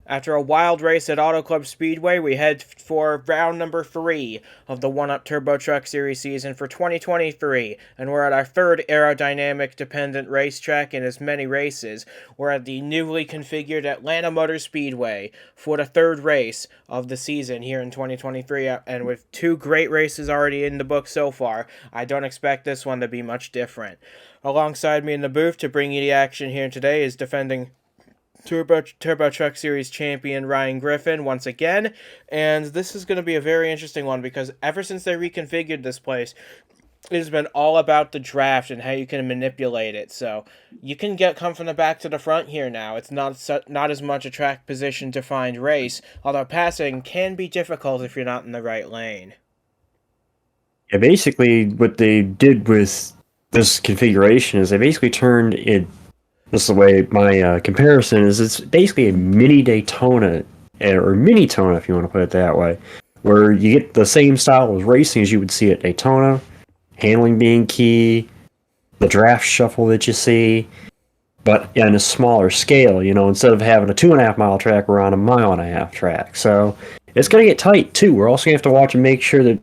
After a wild race at Auto Club Speedway, we head for round number 3 of the 1-Up Turbo Truck Series season for 2023, and we're at our third aerodynamic-dependent racetrack in as many races. We're at the newly configured Atlanta Motor Speedway for the third race of the season here in 2023, and with 2 great races already in the book so far, I don't expect this one to be much different. Alongside me in the booth to bring you the action here today is defending Turbo Truck Series champion Ryan Griffin once again, and this is going to be a very interesting one because ever since they reconfigured this place, it has been all about the draft and how you can manipulate it. So you can come from the back to the front here now. It's not as much a track position defined race, although passing can be difficult if you're not in the right lane. Yeah, basically what they did with this configuration is they basically turned it. This is the way my comparison is. It's basically a mini Daytona, or mini Tona, if you want to put it that way, where you get the same style of racing as you would see at Daytona, handling being key, the draft shuffle that you see, but on a smaller scale. Instead of having a 2.5 mile track, we're on a 1.5 track. So it's going to get tight too. We're also going to have to watch and make sure that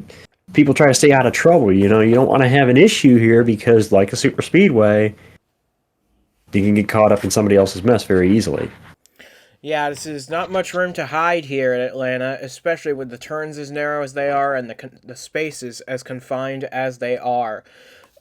people try to stay out of trouble. You don't want to have an issue here because, like a super speedway, you can get caught up in somebody else's mess very easily. Yeah, this is not much room to hide here at Atlanta, especially with the turns as narrow as they are and the spaces as confined as they are.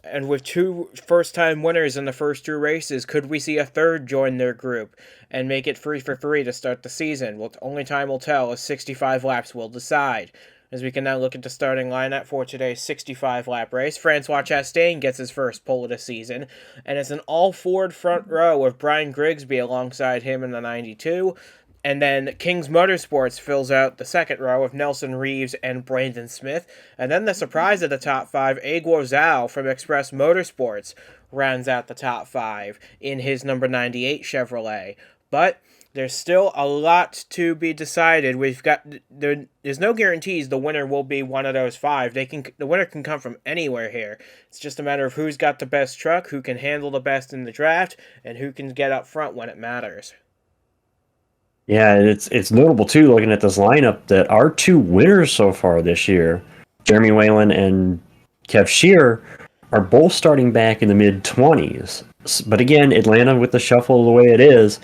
And with 2 first-time winners in the first 2 races, could we see a third join their group and make it 3 for 3 to start the season? Well, only time will tell, as 65 laps will decide. As we can now look at the starting lineup for today's 65-lap race, Francois Chastain gets his first pole of the season, and it's an all-Ford front row with Brian Grigsby alongside him in the 92, and then King's Motorsports fills out the second row with Nelson Reeves and Brandon Smith, and then the surprise of the top 5, Egor Zhao from Express Motorsports rounds out the top 5 in his number 98 Chevrolet. But there's still a lot to be decided. There's no guarantees the winner will be one of those 5. The winner can come from anywhere here. It's just a matter of who's got the best truck, who can handle the best in the draft, and who can get up front when it matters. Yeah, and it's notable too, looking at this lineup, that our 2 winners so far this year, Jeremy Whalen and Kev Shearer, are both starting back in the mid-20s. But again, Atlanta, with the shuffle the way it is,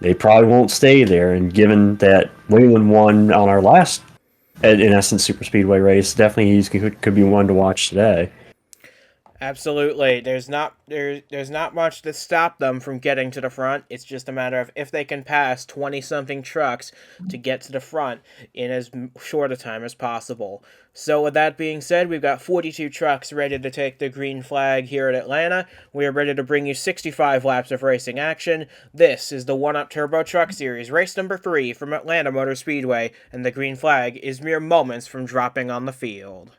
they probably won't stay there, and given that Whalen won on our last, in essence, super speedway race, definitely he could be one to watch today. Absolutely. There's not much to stop them from getting to the front. It's just a matter of if they can pass 20-something trucks to get to the front in as short a time as possible. So with that being said, we've got 42 trucks ready to take the green flag here at Atlanta. We are ready to bring you 65 laps of racing action. This is the 1-Up Turbo Truck Series, race number 3 from Atlanta Motor Speedway, and the green flag is mere moments from dropping on the field.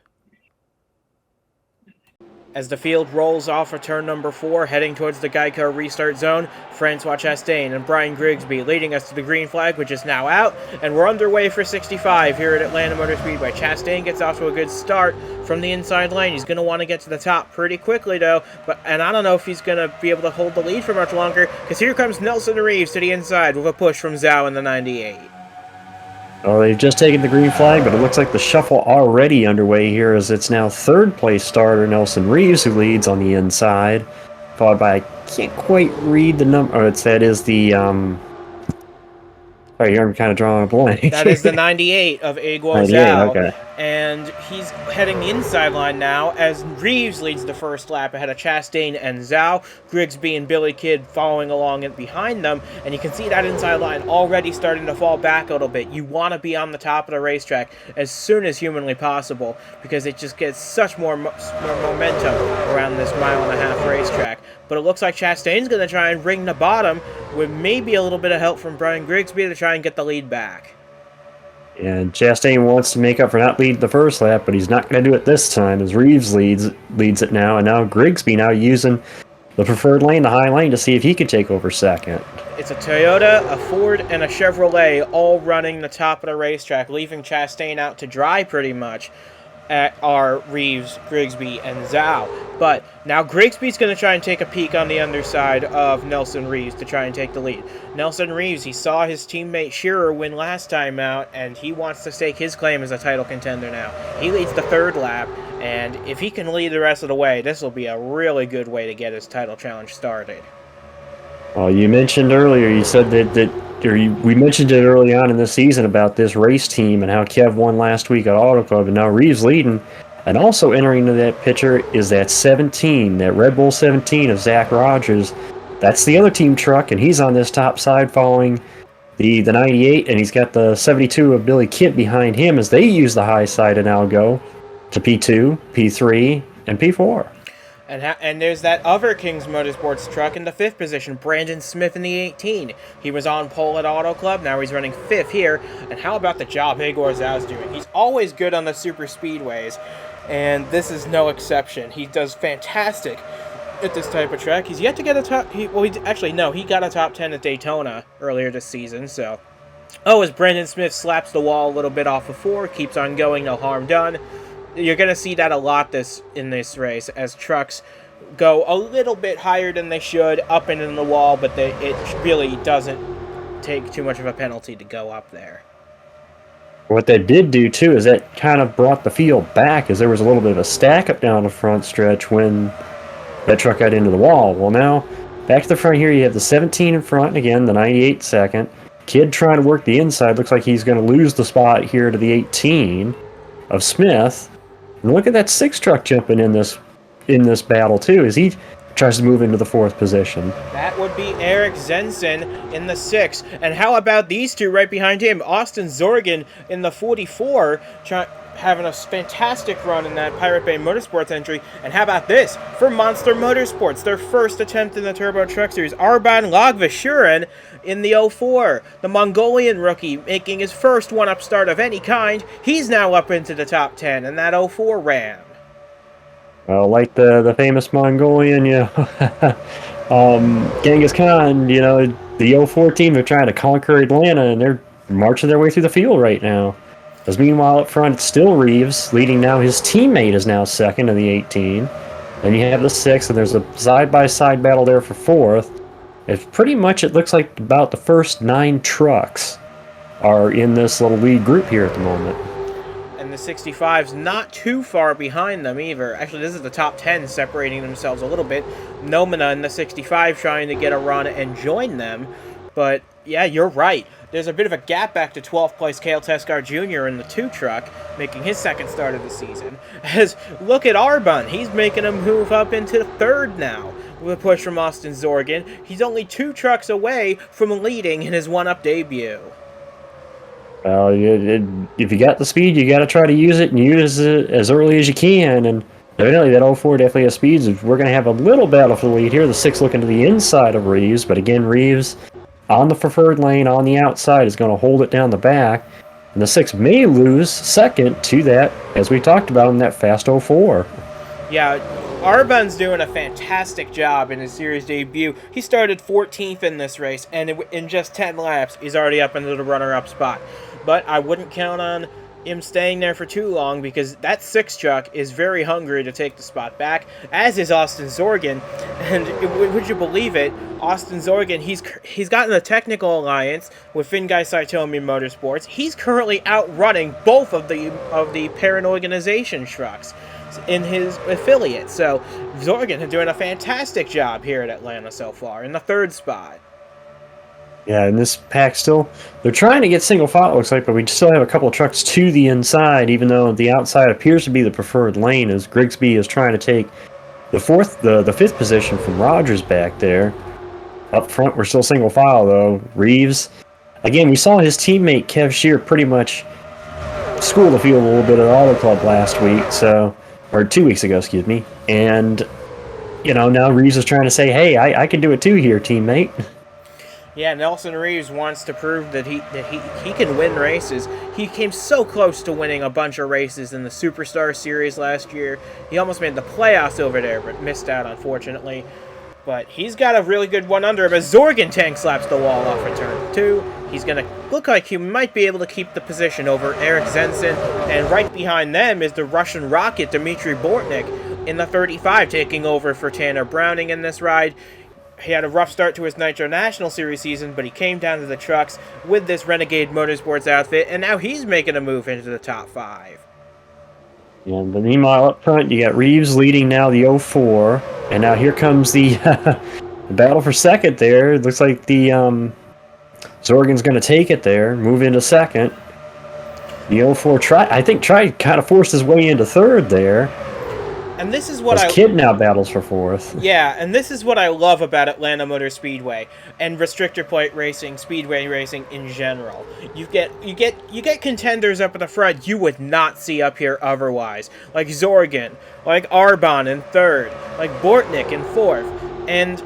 As the field rolls off for turn number 4, heading towards the Geico restart zone, Francois Chastain and Brian Grigsby leading us to the green flag, which is now out, and we're underway for 65 here at Atlanta Motor Speedway. Chastain gets off to a good start from the inside lane. He's going to want to get to the top pretty quickly, though, and I don't know if he's going to be able to hold the lead for much longer, because here comes Nelson Reeves to the inside with a push from Zhao in the 98. Oh, they've just taken the green flag, but it looks like the shuffle already underway here, as it's now third place starter Nelson Reeves who leads on the inside, followed by, I can't quite read the number. Oh, that is the Sorry, I'm kind of drawing a blank. That is the 98 of Egor Zhao. Okay. And he's heading the inside line now as Reeves leads the first lap ahead of Chastain and Zhao. Grigsby and Billy Kidd following along and behind them. And you can see that inside line already starting to fall back a little bit. You want to be on the top of the racetrack as soon as humanly possible because it just gets such more momentum around this 1.5-mile racetrack. But it looks like Chastain's going to try and ring the bottom with maybe a little bit of help from Brian Grigsby to try and get the lead back. And Chastain wants to make up for not leading the first lap, but he's not going to do it this time as Reeves leads it now, and now Grigsby now using the preferred lane, the high lane, to see if he can take over second. It's a Toyota, a Ford, and a Chevrolet all running the top of the racetrack, leaving Chastain out to dry pretty much. are Reeves, Grigsby, and Zhao. But now Grigsby's going to try and take a peek on the underside of Nelson Reeves to try and take the lead. Nelson Reeves, he saw his teammate Shearer win last time out, and he wants to stake his claim as a title contender now. He leads the third lap, and if he can lead the rest of the way, this will be a really good way to get his title challenge started. Well, you mentioned earlier, you said we mentioned it early on in the season about this race team and how Kev won last week at Auto Club, and now Reeves leading. And also entering into that picture is that 17, that Red Bull 17 of Zach Rogers. That's the other team truck, and he's on this top side following the 98, and he's got the 72 of Billy Kent behind him as they use the high side and now go to P2, P3, and P4. And there's that other Kings Motorsports truck in the 5th position, Brandon Smith in the 18. He was on pole at Auto Club, now he's running 5th here. And how about the job Igor Zhau's doing? He's always good on the super speedways, and this is no exception. He does fantastic at this type of track. He's yet to get a top... he got a top 10 at Daytona earlier this season, so... Oh, as Brandon Smith slaps the wall a little bit off of 4, keeps on going, no harm done. You're going to see that a lot in this race as trucks go a little bit higher than they should up and in the wall, but it really doesn't take too much of a penalty to go up there. What that did do, too, is that kind of brought the field back as there was a little bit of a stack up down the front stretch when that truck got into the wall. Well, now, back to the front here, you have the 17 in front, again, the 98 second. Kid trying to work the inside. Looks like he's going to lose the spot here to the 18 of Smith. And look at that 6 truck jumping in this battle, too, as he tries to move into the 4th position. That would be Eric Zenson in the 6. And how about these two right behind him? Austin Zorgan in the 44, having a fantastic run in that Pirate Bay Motorsports entry. And how about this? For Monster Motorsports, their first attempt in the Turbo Truck Series, Arban Lagvashurin in the 04. The Mongolian rookie making his first one-up start of any kind. He's now up into the top 10 in that 04 Ram. Well, like the famous Mongolian, Genghis Khan, the 04 team, they're trying to conquer Atlanta, and they're marching their way through the field right now. As meanwhile up front, it's still Reeves, leading now. His teammate is now 2nd in the 18. Then you have the 6th, and there's a side-by-side battle there for 4th. It looks like about the first 9 trucks are in this little lead group here at the moment. And the 65's not too far behind them either. Actually, this is the top 10 separating themselves a little bit. Nomina in the 65 trying to get a run and join them. But, yeah, you're right. There's a bit of a gap back to 12th place Cale Teskar Jr. in the 2 truck, making his 2nd start of the season. As, look at Arbun. He's making a move up into 3rd now with a push from Austin Zorgan. He's only 2 trucks away from leading in his one-up debut. Well, if you got the speed, you got to try to use it and use it as early as you can. And evidently that 04 definitely has speeds. We're going to have a little battle for the lead here. The 6 looking to the inside of Reeves. But again, Reeves on the preferred lane on the outside is going to hold it down the back. And the 6 may lose 2nd to that, as we talked about in that fast 04. Yeah, Arbun's doing a fantastic job in his series debut. He started 14th in this race, and in just 10 laps, he's already up into the runner-up spot. But I wouldn't count on him staying there for too long because that 6 truck is very hungry to take the spot back, as is Austin Zorgan. And would you believe it, Austin Zorgan, he's gotten a technical alliance with Fingai Saitomi Motorsports. He's currently outrunning both of the parent organization trucks in his affiliate. So Zorgan is doing a fantastic job here at Atlanta so far in the 3rd spot. Yeah, and this pack still, they're trying to get single file, it looks like, but we still have a couple of trucks to the inside, even though the outside appears to be the preferred lane, as Grigsby is trying to take the 5th position from Rogers back there. Up front, we're still single file, though. Reeves, again, we saw his teammate Kev Shearer pretty much school the field a little bit at Auto Club last week, or 2 weeks ago, excuse me. And, now Reeves is trying to say, hey, I can do it too here, teammate. Yeah, Nelson Reeves wants to prove that he can win races. He came so close to winning a bunch of races in the Superstar Series last year. He almost made the playoffs over there, but missed out, unfortunately. But he's got a really good one under him as Zorgan tank slaps the wall off of turn 2. He's going to look like he might be able to keep the position over Eric Zenson, and right behind them is the Russian rocket Dmitry Bortnik in the 35, taking over for Tanner Browning in this ride. He had a rough start to his Nitro National Series season, but he came down to the trucks with this Renegade Motorsports outfit, and now he's making a move into the top 5. And but meanwhile, up front, you got Reeves leading now the 04, and now here comes the, the battle for second there. It looks like the Zorgan's going to take it there, move into second. The 04 tried kind of forced his way into third there. And this is what Kid now battles for fourth. Yeah, and this is what I love about Atlanta Motor Speedway and restrictor plate racing, speedway racing in general. You get contenders up at the front you would not see up here otherwise, like Zorgan, like Arbon in third, like Bortnik in fourth, and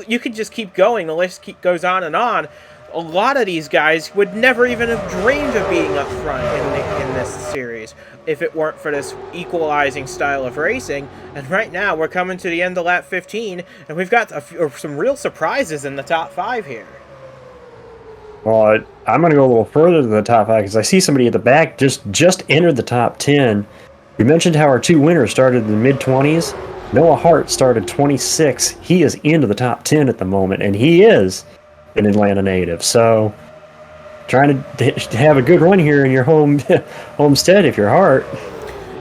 you could just keep going. The list goes on and on. A lot of these guys would never even have dreamed of being up front in this series if it weren't for this equalizing style of racing. And right now, we're coming to the end of lap 15, and we've got some real surprises in the top 5 here. Well, I'm going to go a little further than the top 5 because I see somebody at the back just entered the top 10. We mentioned how our 2 winners started in the mid-20s. Noah Hart started 26. He is into the top 10 at the moment, and he is an Atlanta native. So trying to have a good run here in your homestead if you're Hart.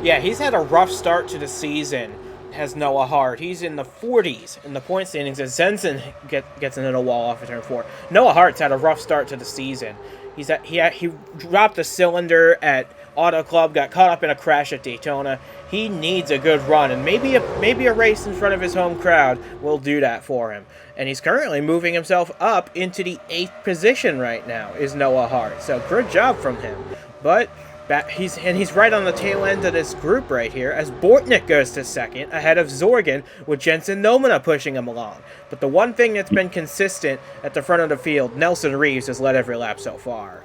Yeah, he's had a rough start to the season, has Noah Hart. He's in the 40s in the point standings as Zenson gets into the wall off of turn 4. Noah Hart's had a rough start to the season. He dropped a cylinder at Auto Club, got caught up in a crash at Daytona. He needs a good run, and maybe a race in front of his home crowd will do that for him. And he's currently moving himself up into the 8th position right now, is Noah Hart. So good job from him. But he's right on the tail end of this group right here, as Bortnik goes to second, ahead of Zorgan, with Jensen Nomina pushing him along. But the one thing that's been consistent at the front of the field, Nelson Reeves has led every lap so far.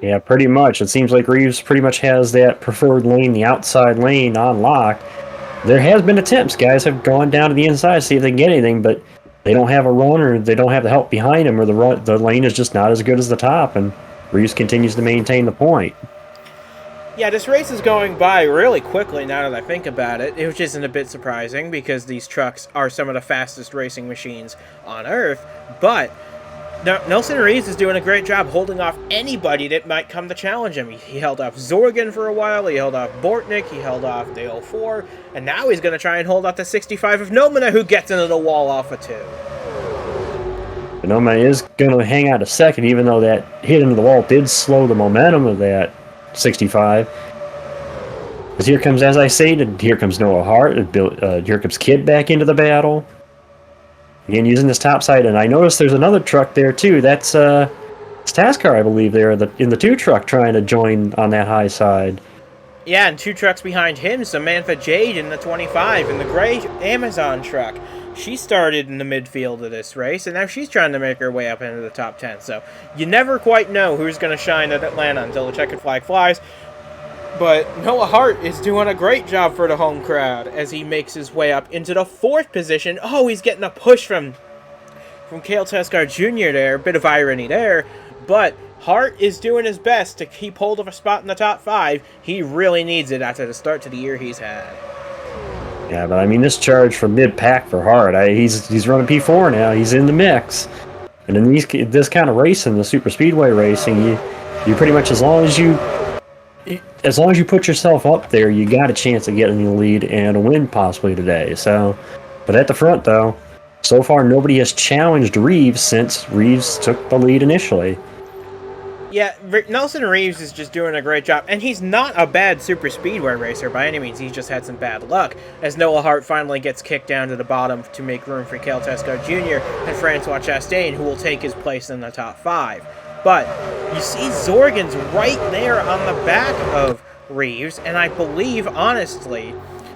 Yeah, pretty much. It seems like Reeves pretty much has that preferred lane, the outside lane, on lock. There has been attempts. Guys have gone down to the inside to see if they can get anything, but they don't have a run or they don't have the help behind them, or the lane is just not as good as the top, and Reeves continues to maintain the point. Yeah, this race is going by really quickly now that I think about it, which isn't a bit surprising because these trucks are some of the fastest racing machines on Earth, but Nelson Reeves is doing a great job holding off anybody that might come to challenge him. He held off Zorgan for a while, he held off Bortnik, he held off the 04, and now he's going to try and hold off the 65 of Nomina, who gets into the wall off of 2. Nomina is going to hang out a second, even though that hit into the wall did slow the momentum of that 65. Because here comes, as I stated, here comes Noah Hart, here comes Kid back into the battle. Again, using this top side, and I noticed there's another truck there too. That's Tascar, I believe, there in the 2 truck trying to join on that high side. Yeah, and 2 trucks behind him, Samantha Jade in the 25 in the gray Amazon truck. She started in the midfield of this race, and now she's trying to make her way up into the top 10. So you never quite know who's going to shine at Atlanta until the checkered flag flies. But Noah Hart is doing a great job for the home crowd as he makes his way up into the 4th position. Oh, he's getting a push from Cale Tescar Jr. there. Bit of irony there. But Hart is doing his best to keep hold of a spot in the top 5. He really needs it after the start to the year he's had. Yeah, but I mean, this charge from mid-pack for Hart, he's running P4 now. He's in the mix. And in this kind of racing, the super speedway racing, you pretty much, as long as you put yourself up there, you got a chance of getting the lead and a win possibly today. So, but at the front though, so far nobody has challenged Reeves since Reeves took the lead initially. Yeah, Nelson Reeves is just doing a great job, and he's not a bad super speedway racer by any means. He's just had some bad luck as Noah Hart finally gets kicked down to the bottom to make room for Cale Tescar Jr. and Francois Chastain, who will take his place in the top 5. But you see Zorgan's right there on the back of Reeves, and I believe, honestly,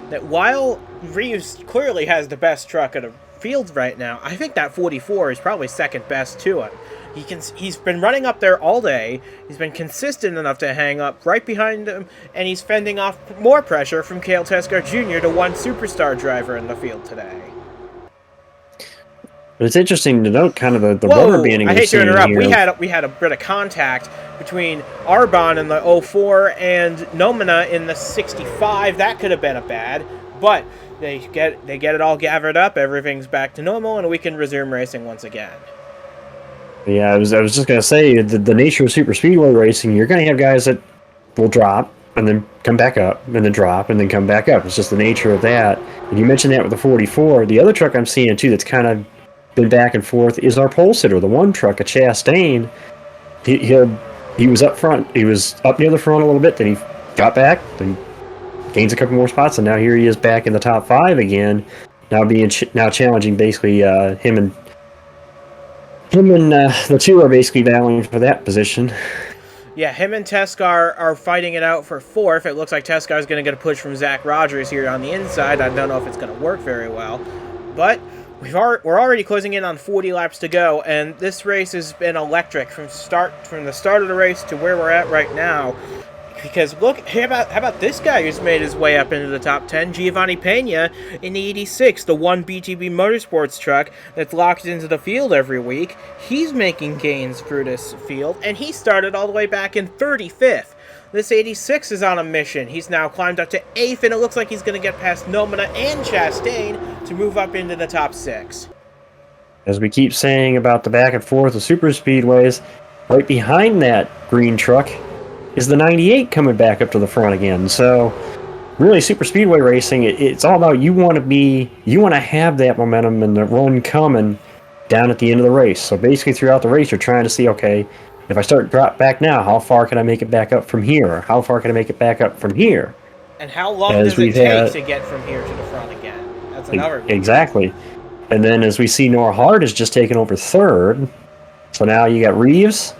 that while Reeves clearly has the best truck of the field right now, I think that 44 is probably second best to him. He's been running up there all day, he's been consistent enough to hang up right behind him, and he's fending off more pressure from Cale Tescar Jr., the one superstar driver in the field today. But it's interesting to note kind of the rubber Whoa! banding I we're hate to seeing interrupt. here. We had a bit of contact between Arbonne in the 04 and Nomina in the 65. That could have been a bad, but they get it all gathered up. Everything's back to normal, and we can resume racing once again. Yeah, I was just gonna say the nature of super speedway racing, you're gonna have guys that will drop and then come back up and then drop and then come back up. It's just the nature of that. And you mentioned that with the 44. The other truck I'm seeing too that's kind of been back and forth is our pole sitter, the one truck, a Chastain. He was up front. He was up near the front a little bit. Then he got back. Then gains a couple more spots, and now here he is back in the top 5 again. Now challenging basically him and the two are basically battling for that position. Yeah, him and Teskar are fighting it out for 4th. It looks like Teskar's going to get a push from Zach Rogers here on the inside. I don't know if it's going to work very well, but we're already closing in on 40 laps to go, and this race has been electric from the start of the race to where we're at right now. Because look, how about this guy who's made his way up into the top 10, Giovanni Pena in the 86, the one BTB Motorsports truck that's locked into the field every week. He's making gains through this field, and he started all the way back in 35th. This 86 is on a mission. He's now climbed up to 8th, and it looks like he's going to get past Nomina and Chastain to move up into the top 6. As we keep saying about the back and forth of super speedways, right behind that green truck is the 98 coming back up to the front again. So really super speedway racing, it's all about you want to have that momentum and the run coming down at the end of the race. So basically throughout the race you're trying to see, okay, if I start drop back now, how far can I make it back up from here? How far can I make it back up from here? And how long does it take to get from here to the front again? That's another exactly. And then as we see, Noah Hart has just taken over 3rd. So now you got Reeves,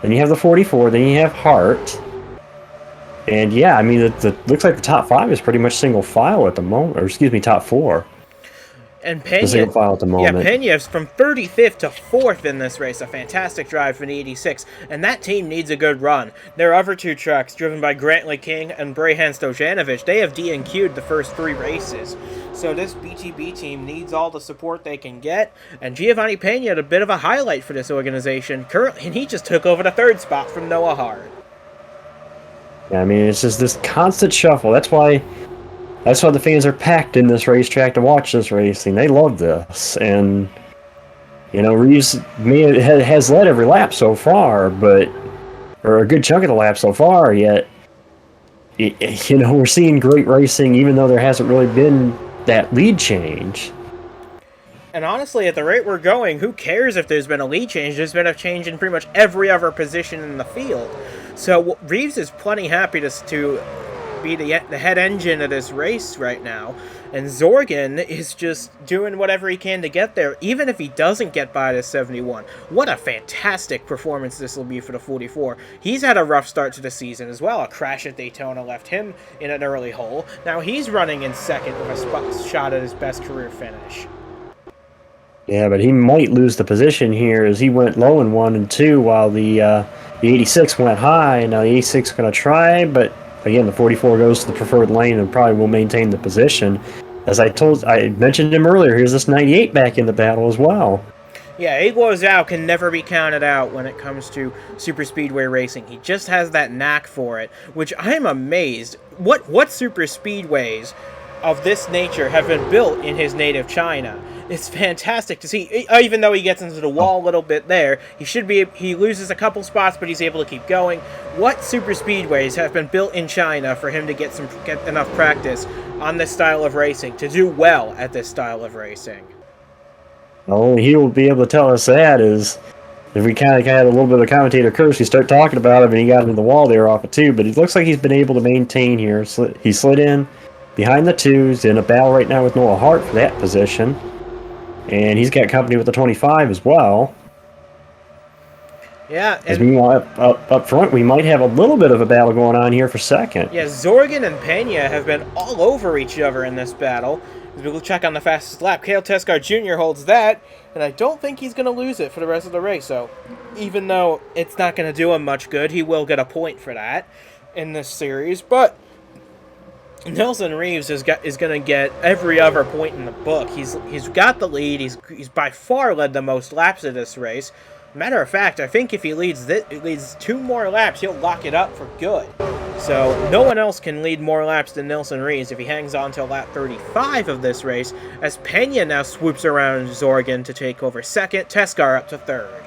then you have the 44, then you have Hart. And yeah, I mean, it looks like the top 5 is pretty much single file at the moment, or excuse me, top 4. And Pena, single file at the moment. Yeah, Pena's from 35th to 4th in this race. A fantastic drive for the 86, and that team needs a good run. Their other 2 trucks, driven by Grantley King and Brehan Stojanovic, they have DNQ'd the first 3 races. So this BTB team needs all the support they can get, and Giovanni Pena had a bit of a highlight for this organization currently, and he just took over the 3rd spot from Noah Hart. Yeah, I mean, it's just this constant shuffle. That's why the fans are packed in this racetrack to watch this racing. They love this, and you know, Reeves has led every lap so far, or a good chunk of the lap so far. Yet, you know, we're seeing great racing, even though there hasn't really been that lead change. And honestly, at the rate we're going, who cares if there's been a lead change? There's been a change in pretty much every other position in the field. So Reeves is plenty happy to be the head engine of this race right now. And Zorgan is just doing whatever he can to get there, even if he doesn't get by the 71. What a fantastic performance this will be for the 44. He's had a rough start to the season as well. A crash at Daytona left him in an early hole. Now he's running in 2nd with a shot at his best career finish. Yeah, but he might lose the position here as he went low in 1 and 2 while the 86 went high. Now the 86 is going to try, but again, the 44 goes to the preferred lane and probably will maintain the position. As I mentioned him earlier, here's this 98 back in the battle as well. Yeah, Igor Zhao can never be counted out when it comes to super speedway racing. He just has that knack for it, which I am amazed. What super speedways of this nature have been built in his native China? It's fantastic to see. Even though he gets into the wall a little bit there, he loses a couple spots, but he's able to keep going. What super speedways have been built in China for him to get enough practice on this style of racing to do well at this style of racing? Only he will be able to tell us that is if we kind of had a little bit of commentator curse, we start talking about him and he got into the wall there off it too. But it looks like he's been able to maintain here. He slid in behind the 2s, in a battle right now with Noah Hart for that position. And he's got company with the 25 as well. Yeah, and meanwhile, up front, we might have a little bit of a battle going on here for 2nd. Yeah, Zorgan and Pena have been all over each other in this battle. As we'll check on the fastest lap, Cale Teskar Jr. holds that, and I don't think he's going to lose it for the rest of the race. So, even though it's not going to do him much good, he will get a point for that in this series. But Nelson Reeves is going to get every other point in the book. He's got the lead. He's by far led the most laps of this race. Matter of fact, I think if he leads 2 more laps, he'll lock it up for good. So no one else can lead more laps than Nelson Reeves if he hangs on till lap 35 of this race, as Pena now swoops around Zorgan to take over second, Teskar up to third.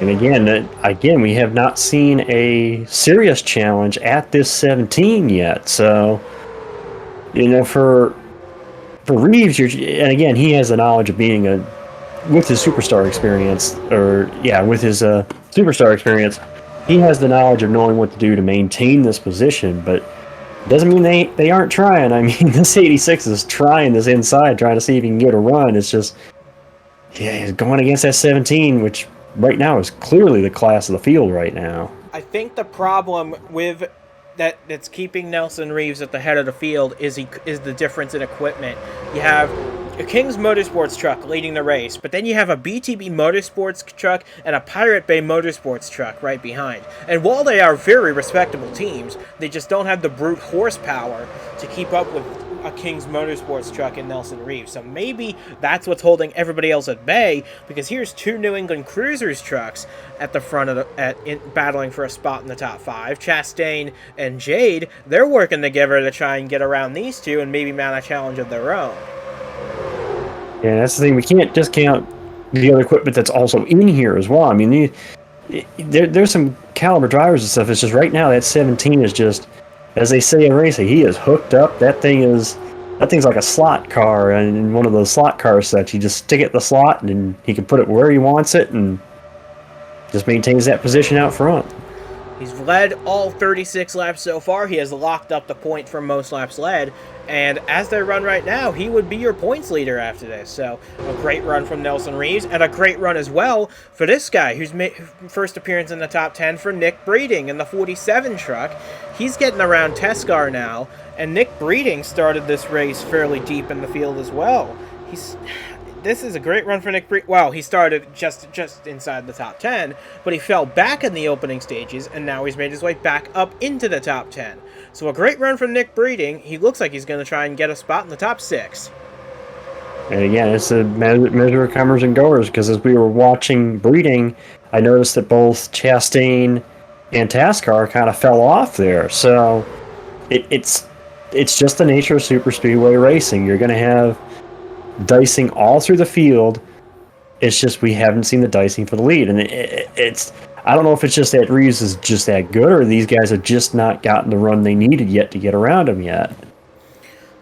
And again, we have not seen a serious challenge at this 17 yet. So, for Reeves, and again, he has the knowledge of being with his superstar experience, superstar experience, he has the knowledge of knowing what to do to maintain this position. But it doesn't mean they aren't trying. I mean, this 86 is trying this inside, trying to see if he can get a run. It's just, he's going against that 17, which right now is clearly the class of the field right now. I think the problem with that's keeping Nelson Reeves at the head of the field is the difference in equipment. You have a King's Motorsports truck leading the race, but then you have a BTB Motorsports truck and a Pirate Bay Motorsports truck right behind. And while they are very respectable teams, they just don't have the brute horsepower to keep up with a King's Motorsports truck in Nelson Reeves. So maybe that's what's holding everybody else at bay, because here's 2 New England Cruisers trucks at the front of battling for a spot in the top 5. Chastain and Jade, they're working together to try and get around these 2 and maybe mount a challenge of their own. Yeah, that's the thing. We can't discount the other equipment that's also in here as well. I mean, there's some caliber drivers and stuff. It's just right now that 17 is just, as they say in racing, he is hooked up. That thing's like a slot car, and in one of those slot car sets, you just stick it in the slot, and he can put it where he wants it, and just maintains that position out front. He's led all 36 laps so far. He has locked up the point for most laps led. And as they run right now, he would be your points leader after this. So a great run from Nelson Reeves, and a great run as well for this guy who's made first appearance in the top 10 for Nick Breeding in the 47 truck. He's getting around Teskar now, and Nick Breeding started this race fairly deep in the field as well. This is a great run for Nick Breeding. Well, he started just inside the top 10, but he fell back in the opening stages, and now he's made his way back up into the top 10. So a great run from Nick Breeding. He looks like he's going to try and get a spot in the top 6. And again, it's a measure of comers and goers, because as we were watching Breeding, I noticed that both Chastain and Teskar kind of fell off there. So it's just the nature of super speedway racing. You're going to have dicing all through the field. It's just we haven't seen the dicing for the lead, and it's I don't know if it's just that Reeves is just that good, or these guys have just not gotten the run they needed yet to get around him yet.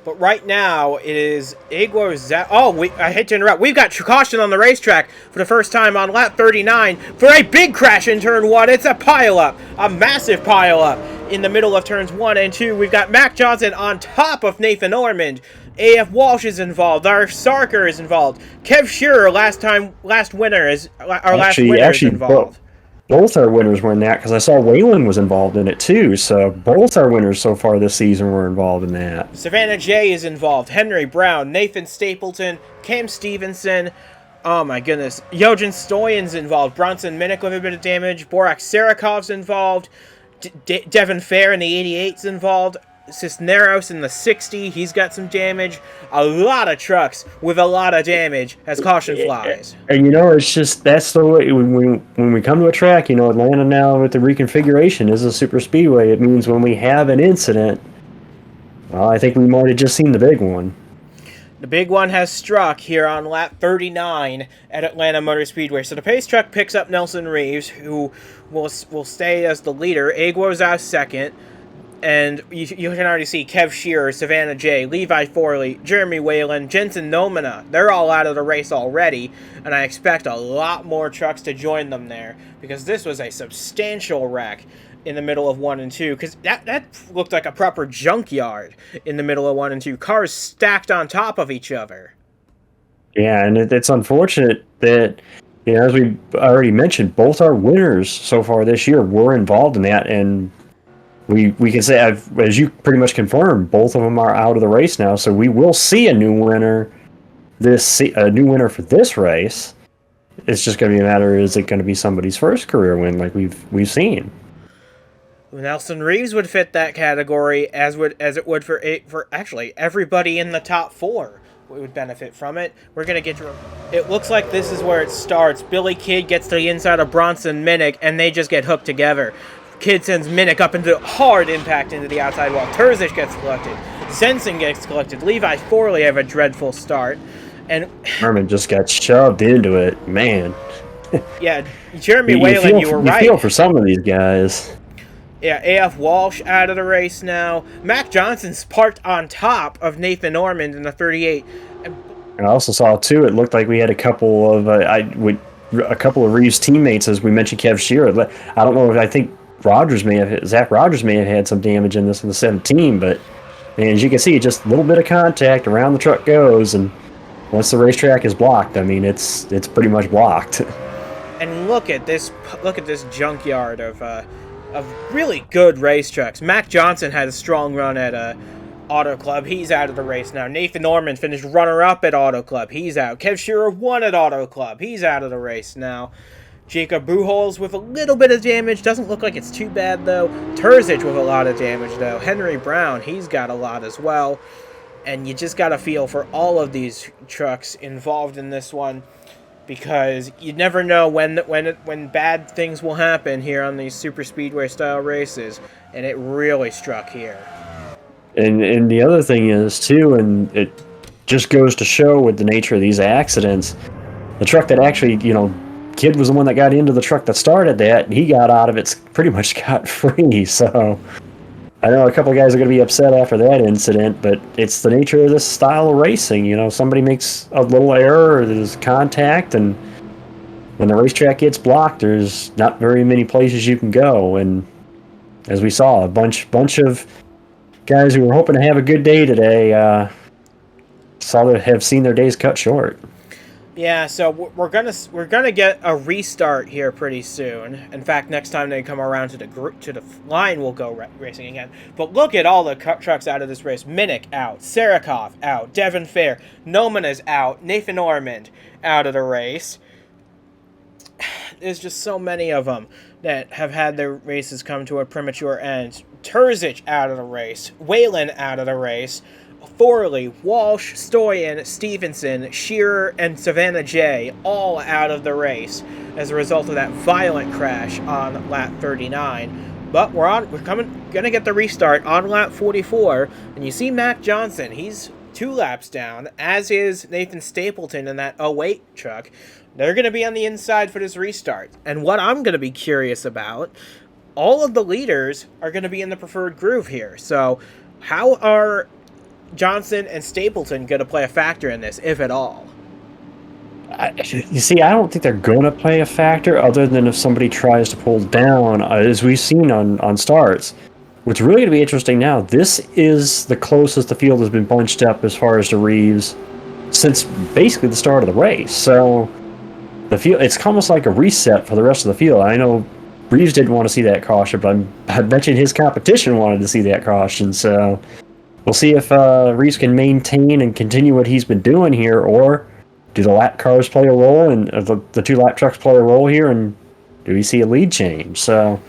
But right now, it is Igor I hate to interrupt. We've got caution on the racetrack for the first time on lap 39 for a big crash in turn 1. It's a pileup, a massive pileup in the middle of turns 1 and 2. We've got Mac Johnson on top of Nathan Ormond. AF Walsh is involved. Our Sarker is involved. Kev Shearer, last winner is involved. Both our winners were in that, because I saw Waylon was involved in it too. So both our winners so far this season were involved in that. Savannah J is involved. Henry Brown, Nathan Stapleton, Cam Stevenson. Oh my goodness. Eugen Stoyan's involved. Bronson Minnick with a bit of damage. Borak Sarakov's involved. Devin Fair in the 88's involved. Cisneros in the 60, he's got some damage. A lot of trucks with a lot of damage as caution flies. And it's just, that's the way, when we come to a track, Atlanta now with the reconfiguration is a super speedway. It means when we have an incident, well, I think we might have just seen the big one. The big one has struck here on lap 39 at Atlanta Motor Speedway. So the pace truck picks up Nelson Reeves, who will stay as the leader. Aguo's out second. And you can already see Kev Shearer, Savannah J, Levi Forley, Jeremy Whalen, Jensen Nomina. They're all out of the race already, and I expect a lot more trucks to join them there, because this was a substantial wreck in the middle of 1 and 2, because that looked like a proper junkyard in the middle of 1 and 2. Cars stacked on top of each other. Yeah, and it's unfortunate that, as we already mentioned, both our winners so far this year were involved in that, and we can say, as you pretty much confirmed, both of them are out of the race now, so we will see a new winner for this race. It's just going to be a matter, is it going to be somebody's first career win like we've seen? Nelson Reeves would fit that category, as it would for actually everybody in the top 4 would benefit from it. We're gonna get to. It looks like this is where it starts. Billy Kidd gets to the inside of Bronson Minnick, and they just get hooked together. Kidd sends Minnick up into hard impact into the outside wall. Terzic gets collected. Zenson gets collected. Levi Forley have a dreadful start, and Herman just got shoved into it, man. Yeah, Jeremy Whalen, you were right. You feel for some of these guys. Yeah, AF Walsh out of the race now. Mac Johnson's parked on top of Nathan Ormond in the 38. And I also saw too. It looked like we had a couple of Reeves teammates, as we mentioned, Kev Shearer. I don't know if I think Zach Rogers may have had some damage in this in the 17, but man, as you can see, just a little bit of contact around the truck goes, and once the racetrack is blocked, I mean it's pretty much blocked. And look at this junkyard of really good racetracks. Mac Johnson had a strong run at Auto Club. He's out of the race now. Nathan Norman finished runner-up at Auto Club. He's out. Kev Shearer won at Auto Club. He's out of the race now. Jacob Buchholz with a little bit of damage. Doesn't look like it's too bad, though. Terzic with a lot of damage, though. Henry Brown, he's got a lot as well. And you just got to feel for all of these trucks involved in this one, because you never know when bad things will happen here on these super speedway style races, and it really struck here. And the other thing is too, and it just goes to show with the nature of these accidents, the truck that actually, Kidd was the one that got into the truck that started that, and he got out of it pretty much scot-free. So I know a couple of guys are going to be upset after that incident, but it's the nature of this style of racing. Somebody makes a little error, or there's contact, and when the racetrack gets blocked, there's not very many places you can go. And as we saw, a bunch of guys who were hoping to have a good day today have seen their days cut short. Yeah, so we're gonna get a restart here pretty soon. In fact, next time they come around to the line, we'll go racing again. But look at all the trucks out of this race. Minnick out, Sarakov out, Devin Fair, Noman is out, Nathan Ormond out of the race. There's just so many of them that have had their races come to a premature end. Terzic out of the race, Whalen out of the race. Forley, Walsh, Stoyan, Stevenson, Shearer, and Savannah J. all out of the race as a result of that violent crash on lap 39. But we're gonna get the restart on lap 44, and you see Mac Johnson. He's 2 laps down, as is Nathan Stapleton in that 08 truck. They're gonna be on the inside for this restart. And what I'm gonna be curious about, all of the leaders are gonna be in the preferred groove here. So how are Johnson and Stapleton going to play a factor in this, if at all? You see, I don't think they're going to play a factor, other than if somebody tries to pull down, as we've seen on starts. What's really going to be interesting now, this is the closest the field has been bunched up as far as to Reeves since basically the start of the race. So the field, it's almost like a reset for the rest of the field. I know Reeves didn't want to see that caution, but I bet you his competition wanted to see that caution. So we'll see if Reeves can maintain and continue what he's been doing here, or do the lap cars play a role, and the 2 lap trucks play a role here, and do we see a lead change? So,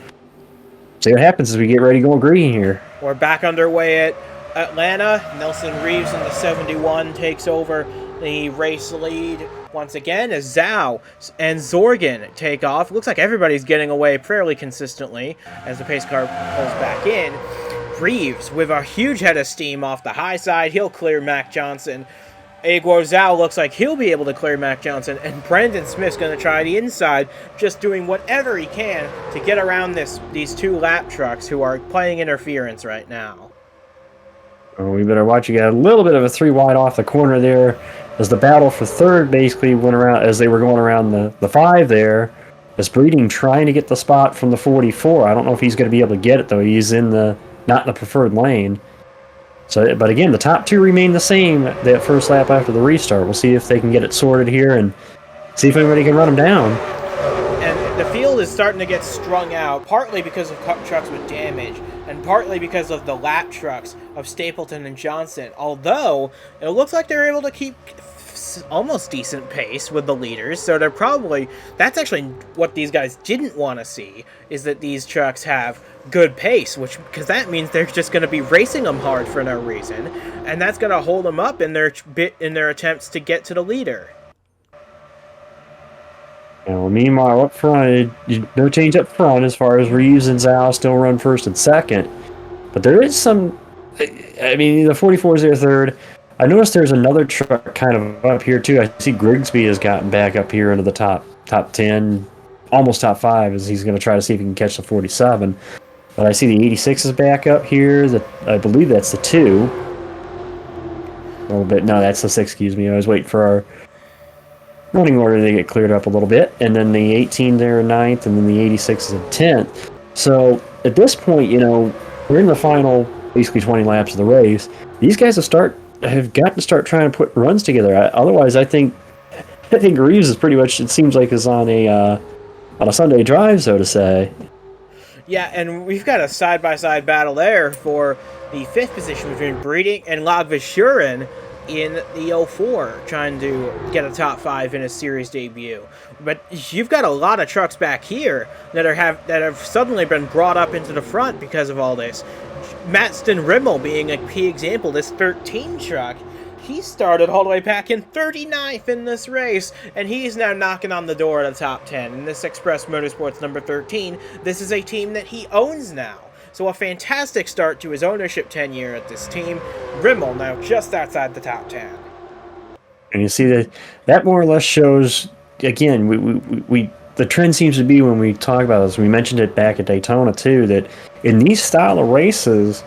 see what happens as we get ready to go green here. We're back underway at Atlanta. Nelson Reeves in the 71 takes over the race lead once again as Zhao and Zorgan take off. Looks like everybody's getting away fairly consistently as the pace car pulls back in. Reeves with a huge head of steam off the high side. He'll clear Mac Johnson. Aguo Zhao looks like he'll be able to clear Mac Johnson, and Brendan Smith's going to try the inside, just doing whatever he can to get around these 2 lap trucks who are playing interference right now. Oh, we better watch. You got a little bit of a 3 wide off the corner there as the battle for third basically went around as they were going around the 5 there. As Breeding trying to get the spot from the 44. I don't know if he's going to be able to get it, though. He's not in the preferred lane. So, but again, the top 2 remain the same that first lap after the restart. We'll see if they can get it sorted here and see if anybody can run them down. And the field is starting to get strung out, partly because of trucks with damage, and partly because of the lap trucks of Stapleton and Johnson. Although, it looks like they're able to keep almost decent pace with the leaders, so that's actually what these guys didn't want to see, is that these trucks have good pace, because that means they're just going to be racing them hard for no reason, and that's going to hold them up in their attempts to get to the leader. Meanwhile, up front, no change up front as far as Reeves and Zhao still run first and second. But there is some... I mean, the 44 is their third. I noticed there's another truck kind of up here, too. I see Grigsby has gotten back up here into the top 10, almost top 5, as he's going to try to see if he can catch the 47. But I see the 86 is back up here. I believe that's the 2. A little bit. No, that's the 6, excuse me. I was waiting for our running order to get cleared up a little bit. And then the 18 there in 9th, and then the 86 is in 10th. So at this point, we're in the final basically 20 laps of the race. These guys have got to start trying to put runs together. Otherwise, I think Reeves is pretty much, it seems like, is on a Sunday drive, so to say. Yeah, and we've got a side-by-side battle there for the 5th position between Breeding and Lagvishurin in the 04, trying to get a top 5 in his series debut. But you've got a lot of trucks back here that have suddenly been brought up into the front because of all this. Matston Rimmel being a key example, this 13 truck, he started all the way back in 39th in this race, and he's now knocking on the door of the top 10. In this Express Motorsports number 13, this is a team that he owns now. So a fantastic start to his ownership tenure at this team. Rimmel now just outside the top 10. And you see that more or less shows, again, the trend seems to be when we talk about this, we mentioned it back at Daytona too, that in these style of races,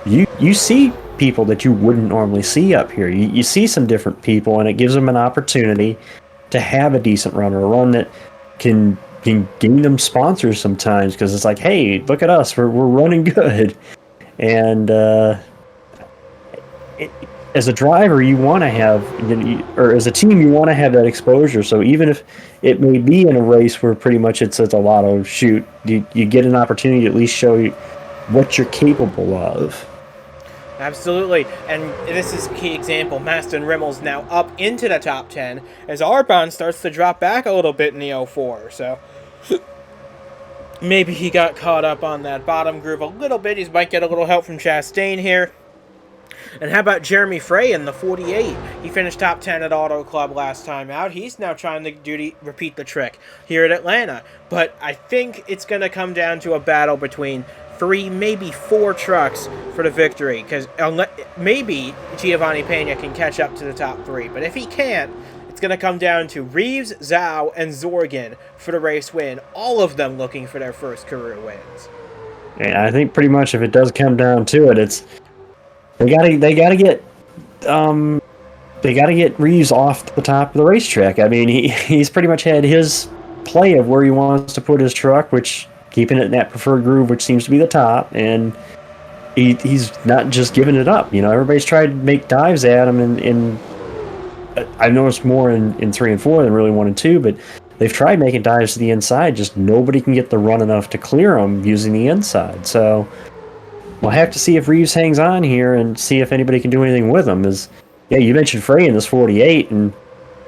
you see people that you wouldn't normally see up here. You see some different people, and it gives them an opportunity to have a decent run, or a run that can gain them sponsors sometimes, because it's like, hey, look at us, we're running good. And as a driver, you want to have, or as a team, you want to have that exposure. So even if it may be in a race where pretty much it's a lotto shoot, you get an opportunity to at least show you what you're capable of. Absolutely, and this is a key example. Matston Rimmel's now up into the top 10 as Arbon starts to drop back a little bit in the 04. So maybe he got caught up on that bottom groove a little bit. He might get a little help from Chastain here. And how about Jeremy Frey in the 48? He finished top 10 at Auto Club last time out. He's now trying to repeat the trick here at Atlanta. But I think it's going to come down to a battle between 3, maybe 4 trucks for the victory, because maybe Giovanni Pena can catch up to the top 3, but if he can't, it's going to come down to Reeves, Zhao, and Zorgan for the race win, all of them looking for their first career wins. And I think pretty much if it does come down to it, it's they gotta get Reeves off the top of the racetrack. I mean, he's pretty much had his play of where he wants to put his truck, which keeping it in that preferred groove, which seems to be the top, and he's not just giving it up. Everybody's tried to make dives at him, and I've noticed more in 3 and 4 than really 1 and 2, but they've tried making dives to the inside, just nobody can get the run enough to clear them using the inside. So we'll have to see if Reeves hangs on here and see if anybody can do anything with him. You mentioned Frey in this 48, and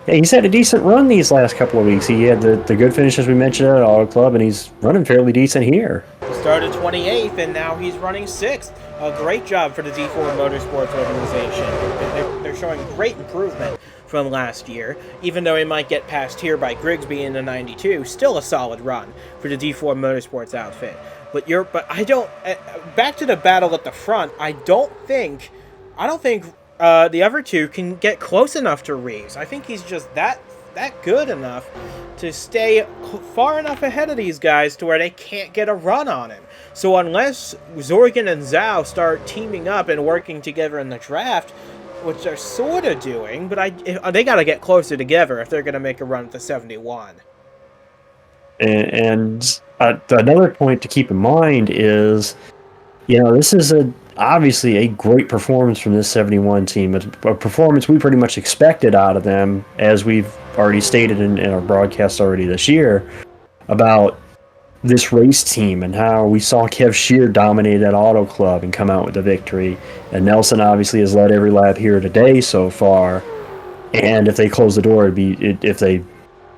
yeah, he's had a decent run these last couple of weeks. He had the good finishes we mentioned at Auto Club, and he's running fairly decent here. He started 28th, and now he's running 6th. A great job for the D4 Motorsports organization. They're showing great improvement from last year, even though he might get passed here by Grigsby in the 92. Still a solid run for the D4 Motorsports outfit. But I don't. Back to the battle at the front. I don't think the other two can get close enough to Reeves. I think he's just that good enough to stay far enough ahead of these guys to where they can't get a run on him. So unless Zorgan and Zhao start teaming up and working together in the draft, which they're sort of doing, but they got to get closer together if they're going to make a run at the 71. And another point to keep in mind is, this is obviously a great performance from this 71 team. A performance we pretty much expected out of them, as we've already stated in our broadcast already this year, about this race team and how we saw Kev Shearer dominate that Auto Club and come out with the victory. And Nelson obviously has led every lap here today so far. And if they close the door, if they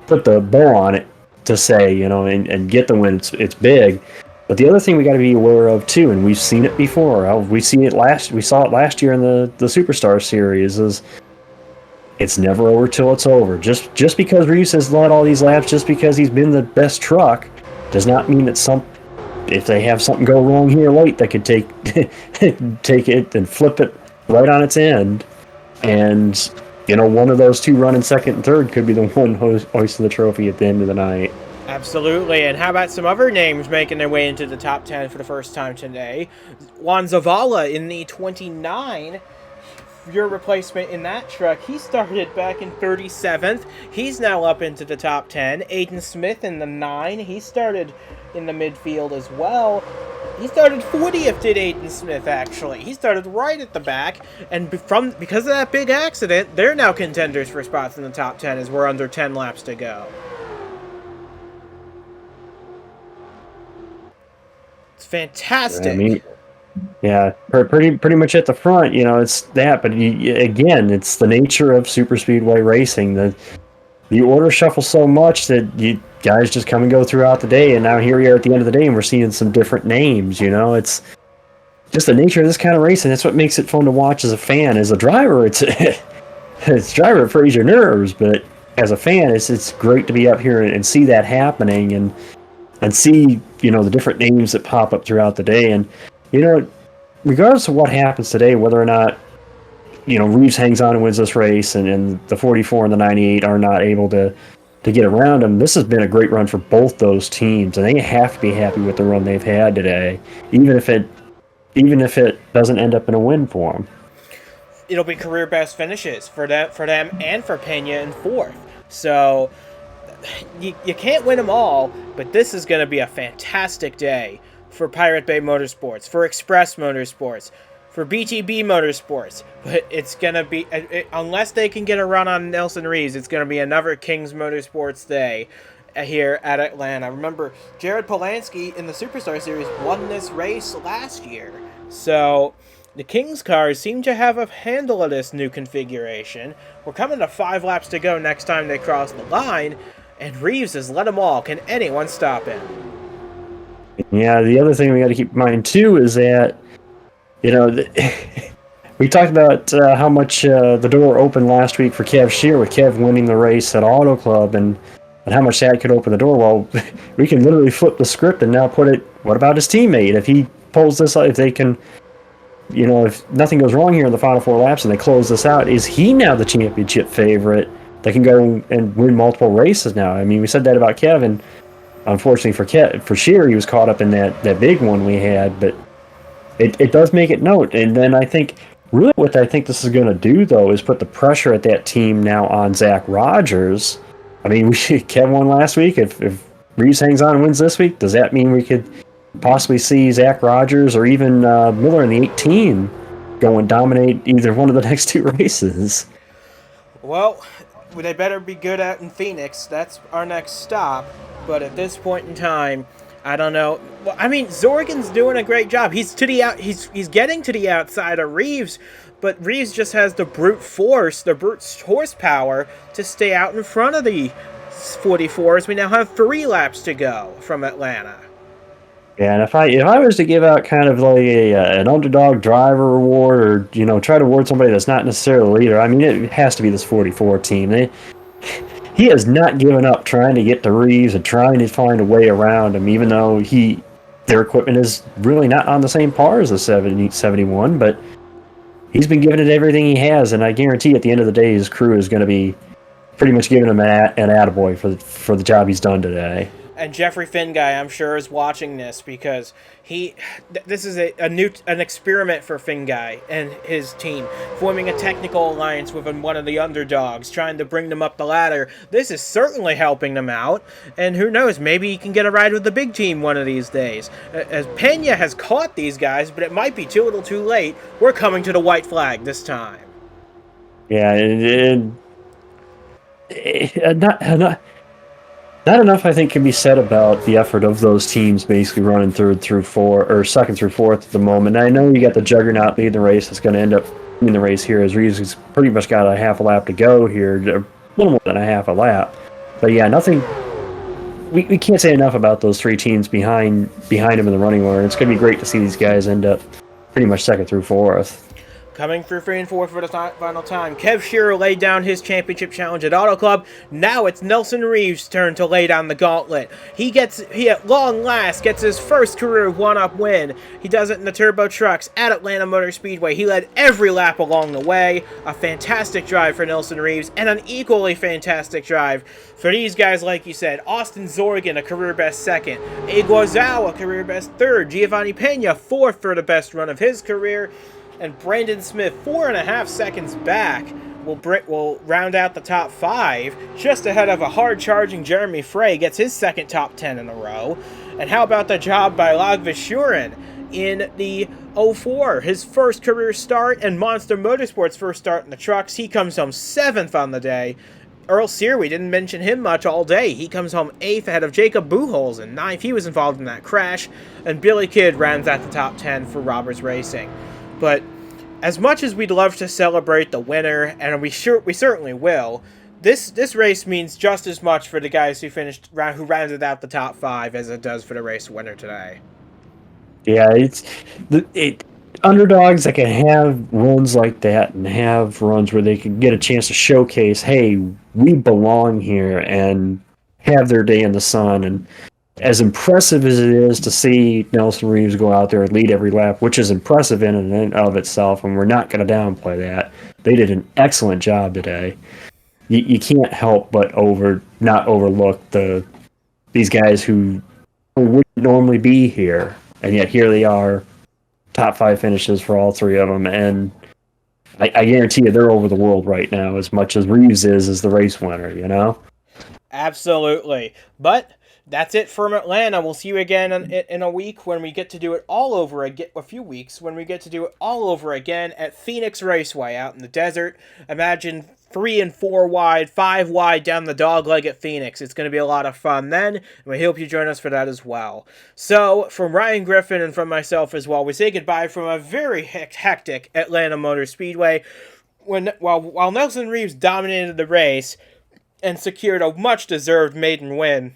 put the bow on it to say, and get the win, it's big. But the other thing we got to be aware of too, and we've seen it before. We saw it last year in the Superstar series. Is it's never over till it's over. Just because Reeves has led all these laps, just because he's been the best truck, does not mean that if they have something go wrong here late, they could take it and flip it right on its end. And one of those two running second and third could be the one hoisting the trophy at the end of the night. Absolutely, and how about some other names making their way into the top 10 for the first time today? Juan Zavala in the 29, your replacement in that truck. He started back in 37th. He's now up into the top 10. Aiden Smith in the 9. He started in the midfield as well. He started 40th, did Aiden Smith, actually. He started right at the back, and because of that big accident, they're now contenders for spots in the top 10 as we're under 10 laps to go. It's fantastic. Yeah, pretty much at the front, it's that. But again, it's the nature of super speedway racing. The order shuffles so much that you guys just come and go throughout the day, and now here we are at the end of the day, and we're seeing some different names. It's just the nature of this kind of racing. That's what makes it fun to watch as a fan. As a driver, it's driver, it frees your nerves, but as a fan, it's great to be up here and see that happening and see the different names that pop up throughout the day. And regardless of what happens today, whether or not Reeves hangs on and wins this race, and the 44 and the 98 are not able to get around him, this has been a great run for both those teams, and they have to be happy with the run they've had today, even if it doesn't end up in a win for them. It'll be career best finishes for them and for Pena in fourth. So you can't win them all, but this is going to be a fantastic day for Pirate Bay Motorsports, for Express Motorsports, for BTB Motorsports. But it's going to be, unless they can get a run on Nelson Reeves, it's going to be another Kings Motorsports day here at Atlanta. Remember, Jared Polanski in the Superstar Series won this race last year. So the Kings cars seem to have a handle of this new configuration. We're coming to 5 laps to go next time they cross the line, and Reeves has led them all. Can anyone stop him? Yeah, the other thing we got to keep in mind too is that we talked about how much the door opened last week for Kev Shearer, with Kev winning the race at Auto Club, and how much that could open the door. Well, we can literally flip the script and now put it, what about his teammate? If he pulls this out, if they can, if nothing goes wrong here in the final 4 laps and they close this out, is he now the championship favorite that can go and win multiple races now? I mean, we said that about Kevin. Unfortunately for Shearer, he was caught up in that big one we had, but it does make it note. And then I think, really what I think this is going to do, though, is put the pressure at that team now on Zach Rogers. I mean, Kev won last week. If Reeves hangs on and wins this week, does that mean we could possibly see Zach Rogers or even Miller in the 18 go and dominate either one of the next 2 races? Well, they better be good out in Phoenix. That's our next stop. But at this point in time, I don't know. Well, I mean, Zorgan's doing a great job. He's getting to the outside of Reeves, but Reeves just has the brute force, the brute horsepower to stay out in front of the 44s. We now have 3 laps to go from Atlanta. Yeah, and if I was to give out kind of like an underdog driver award, or try to award somebody that's not necessarily a leader, I mean, it has to be this 44 team. He has not given up trying to get to Reeves and trying to find a way around him, even though their equipment is really not on the same par as the 71, but he's been giving it everything he has, and I guarantee at the end of the day his crew is going to be pretty much giving him an attaboy for the job he's done today. And Jeffrey Finguy, I'm sure, is watching this, because this is an experiment for Finguy and his team, forming a technical alliance with one of the underdogs, trying to bring them up the ladder. This is certainly helping them out, and who knows, maybe he can get a ride with the big team one of these days. As Pena has caught these guys, but it might be too little too late. We're coming to the white flag this time. Yeah, not enough, I think, can be said about the effort of those teams basically running through 4 or second through 4th at the moment. And I know you got the juggernaut leading the race that's going to end up in the race here, as Reeves has pretty much got a half a lap to go here, a little more than a half a lap. But yeah, nothing. We can't say enough about those three teams behind him in the running order. It's going to be great to see these guys end up pretty much second through fourth. Coming through 3 and 4 for the final time, Kev Shearer laid down his championship challenge at Auto Club. Now it's Nelson Reeves' turn to lay down the gauntlet. He at long last gets his first career one-up win. He does it in the turbo trucks at Atlanta Motor Speedway. He led every lap along the way. A fantastic drive for Nelson Reeves, and an equally fantastic drive for these guys, like you said. Austin Zorgan, a career best second. Iguazao, a career best third. Giovanni Pena, fourth for the best run of his career. And Brandon Smith, 4.5 seconds back, will round out the top 5, just ahead of a hard-charging Jeremy Frey, gets his second top 10 in a row. And how about the job by Kev Shearer in the 04, his first career start, and Monster Motorsports' first start in the trucks? He comes home 7th on the day. Earl Sear, we didn't mention him much all day. He comes home 8th ahead of Jacob Buchholz, 9th. He was involved in that crash. And Billy Kidd rounds out the top 10 for Roberts Racing. But as much as we'd love to celebrate the winner, and we certainly will, this race means just as much for the guys who rounded out the top 5 as it does for the race winner today. Yeah, underdogs that can have runs like that and have runs where they can get a chance to showcase, hey, we belong here, and have their day in the sun. And as impressive as it is to see Nelson Reeves go out there and lead every lap, which is impressive in and of itself, and we're not going to downplay that. They did an excellent job today. You can't help but not overlook these guys who wouldn't normally be here, and yet here they are, top 5 finishes for all 3 of them, and I guarantee you they're over the world right now as much as Reeves is as the race winner, you know? Absolutely. But that's it from Atlanta. We'll see you again in a week when we get to do it all over again. A few weeks when we get to do it all over again at Phoenix Raceway out in the desert. Imagine 3 and 4 wide, 5 wide down the dogleg at Phoenix. It's going to be a lot of fun then, and we hope you join us for that as well. So, from Ryan Griffin and from myself as well, we say goodbye from a very hectic Atlanta Motor Speedway. While Nelson Reeves dominated the race and secured a much-deserved maiden win,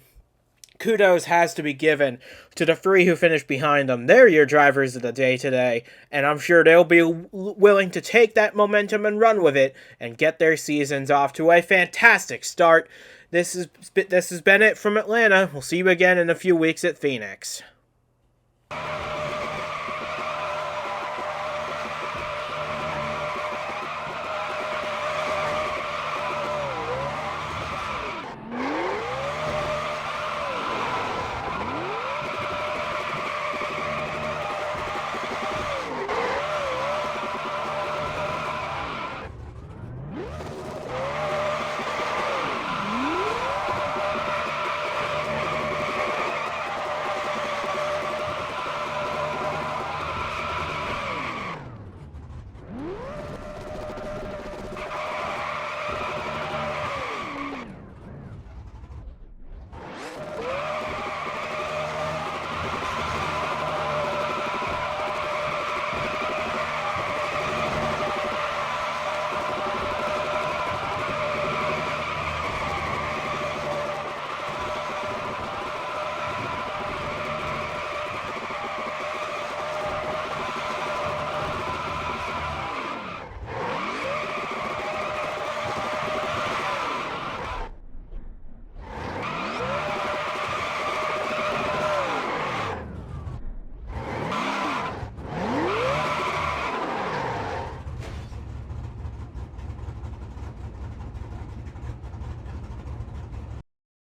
kudos has to be given to the 3 who finished behind them. They're your drivers of the day today, and I'm sure they'll be willing to take that momentum and run with it and get their seasons off to a fantastic start. This has been it from Atlanta. We'll see you again in a few weeks at Phoenix.